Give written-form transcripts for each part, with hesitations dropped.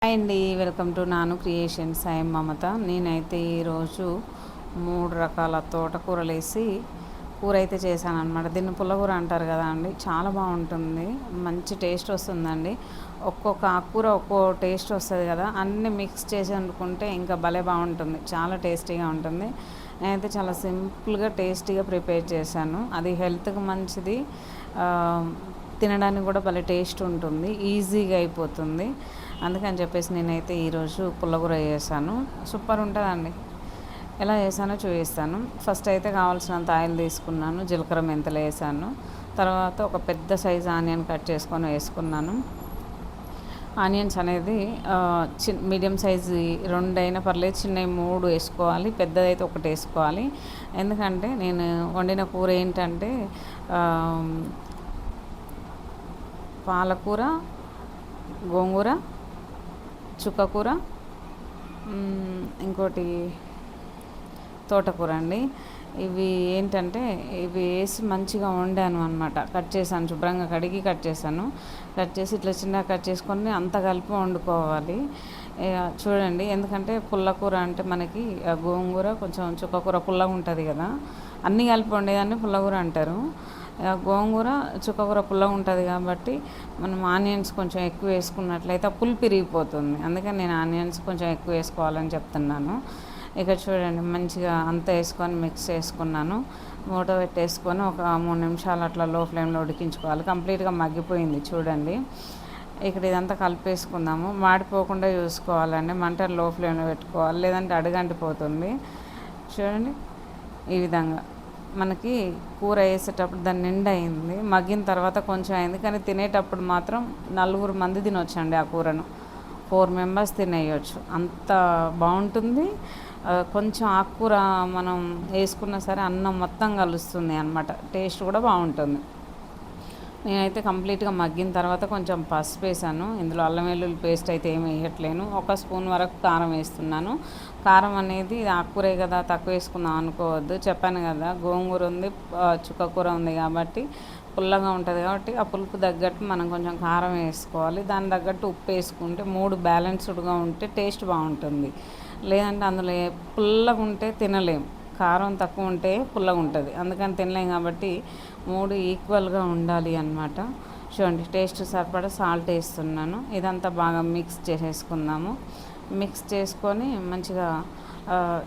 Hi అండి, welcome to నాను creations. I am మమత. నేనైతే ఈరోజు 3 రకాల తోటకూరలు వేసి కూర అయితే చేశాను అనమాట. దీన్ని పుల్లకూర అంటారు కదా అండి. చాలా బాగుంటుంది, మంచి టేస్ట్ వస్తుందండి. ఒక్కొక్క ఆకుకూర ఒక్కో టేస్ట్ వస్తుంది కదా, అన్నీ మిక్స్ చేసి వండుకుంటే ఇంకా భలే బాగుంటుంది, చాలా టేస్టీగా ఉంటుంది. నేనైతే చాలా సింపుల్గా టేస్టీగా ప్రిపేర్ చేశాను. అది హెల్త్కి మంచిది, తినడానికి కూడా భలే టేస్ట్ ఉంటుంది, ఈజీగా అయిపోతుంది. అందుకని చెప్పేసి నేనైతే ఈరోజు పుల్లగూర చేశాను. సూపర్ ఉంటుందండి. ఎలా చేశానో చూపిస్తాను. ఫస్ట్ అయితే కావాల్సినంత ఆయిల్ తీసుకున్నాను, జీలకర్ర మెంతులు వేసాను. తర్వాత ఒక పెద్ద సైజు ఆనియన్ కట్ చేసుకొని వేసుకున్నాను. ఆనియన్స్ అనేది మీడియం సైజు 2 అయినా పర్లేదు, చిన్నవి 3 వేసుకోవాలి, పెద్దదైతే 1 వేసుకోవాలి. ఎందుకంటే నేను వండిన కూర ఏంటంటే పాలకూర, గోంగూర, చుక్కకూర, ఇంకోటి తోటకూర అండి. ఇవి ఏంటంటే ఇవి వేసి మంచిగా వండాను అనమాట. కట్ చేశాను, శుభ్రంగా కడిగి కట్ చేశాను. కట్ చేసి ఇట్లా చిన్నగా కట్ చేసుకొని అంత కలిపి వండుకోవాలి. చూడండి, ఎందుకంటే పుల్లకూర అంటే మనకి గోంగూర కొంచెం చుక్కకూర పుల్లగా ఉంటుంది కదా, అన్నీ కలిపి వండేదాన్ని పుల్లకూర అంటారు. గోంగూర చుక్కకూర పుల్లగా ఉంటుంది కాబట్టి మనం ఆనియన్స్ కొంచెం ఎక్కువ వేసుకున్నట్లయితే ఆ పులుపు పెరిగిపోతుంది. అందుకని నేను ఆనియన్స్ కొంచెం ఎక్కువ వేసుకోవాలని చెప్తున్నాను. ఇక చూడండి, మంచిగా అంతా వేసుకొని మిక్స్ చేసుకున్నాను. మూట పెట్టేసుకొని ఒక 3 నిమిషాలు అట్లా లో ఫ్లేమ్లో ఉడికించుకోవాలి. కంప్లీట్గా మగ్గిపోయింది చూడండి. ఇక్కడ ఇదంతా కలిపేసుకుందాము. మాడిపోకుండా చూసుకోవాలండి, మంట లో ఫ్లేమ్లో పెట్టుకోవాలి, లేదంటే అడుగంటిపోతుంది. చూడండి, ఈ విధంగా మనకి కూర వేసేటప్పుడు దాని నిండా అయింది, మగ్గిన తర్వాత కొంచెం అయింది, కానీ తినేటప్పుడు మాత్రం 4 మంది తినొచ్చండి. ఆ కూరను 4 మెంబర్స్ తినేయచ్చు, అంత బాగుంటుంది. కొంచెం ఆకుకూర మనం వేసుకున్నా సరే అన్నం మొత్తం కలుస్తుంది అన్నమాట, టేస్ట్ కూడా బాగుంటుంది. నేనైతే కంప్లీట్గా మగ్గిన తర్వాత కొంచెం పసుపు వేసాను. ఇందులో అల్లం వెల్లుల్లి పేస్ట్ అయితే ఏమి వేయట్లేను. 1 స్పూన్ వరకు కారం వేస్తున్నాను. కారం అనేది ఆకుకూరే కదా, తక్కువ వేసుకుందాం అనుకోవద్దు. చెప్పాను కదా, గోంగూర ఉంది, చుక్కకూర ఉంది కాబట్టి పుల్లగా ఉంటుంది. కాబట్టి ఆ పులుపు తగ్గట్టు మనం కొంచెం కారం వేసుకోవాలి. దాని తగ్గట్టు ఉప్పు వేసుకుంటే 3 బ్యాలెన్స్డ్గా ఉంటే టేస్ట్ బాగుంటుంది. లేదంటే అందులో పుల్లగా ఉంటే తినలేం, కారం తక్కువ ఉంటే పుల్లగా ఉంటుంది, అందుకని తినలేం. కాబట్టి 3 ఈక్వల్గా ఉండాలి అన్నమాట. చూడండి, టేస్ట్ సరిపడా సాల్ట్ వేస్తున్నాను. ఇదంతా బాగా మిక్స్ చేసేసుకుందాము. మిక్స్ చేసుకొని మంచిగా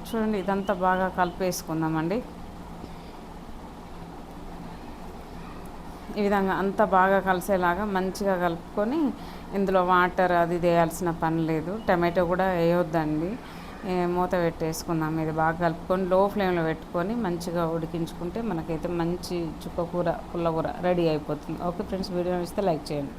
చూడండి, ఇదంతా బాగా కలిపేసుకుందామండి. ఈ విధంగా అంతా బాగా కలిసేలాగా మంచిగా కలుపుకొని ఇందులో వాటర్ అది వేయాల్సిన పని లేదు. టమాటో కూడా వేయొద్దండి. మూత పెట్టేసుకుందాం. ఇది బాగా కలుపుకొని లో ఫ్లేమ్లో పెట్టుకొని మంచిగా ఉడికించుకుంటే మనకైతే మంచి చుక్కకూర పుల్లకూర రెడీ అయిపోతుంది. ఓకే ఫ్రెండ్స్, వీడియో ఇస్తే లైక్ చేయండి.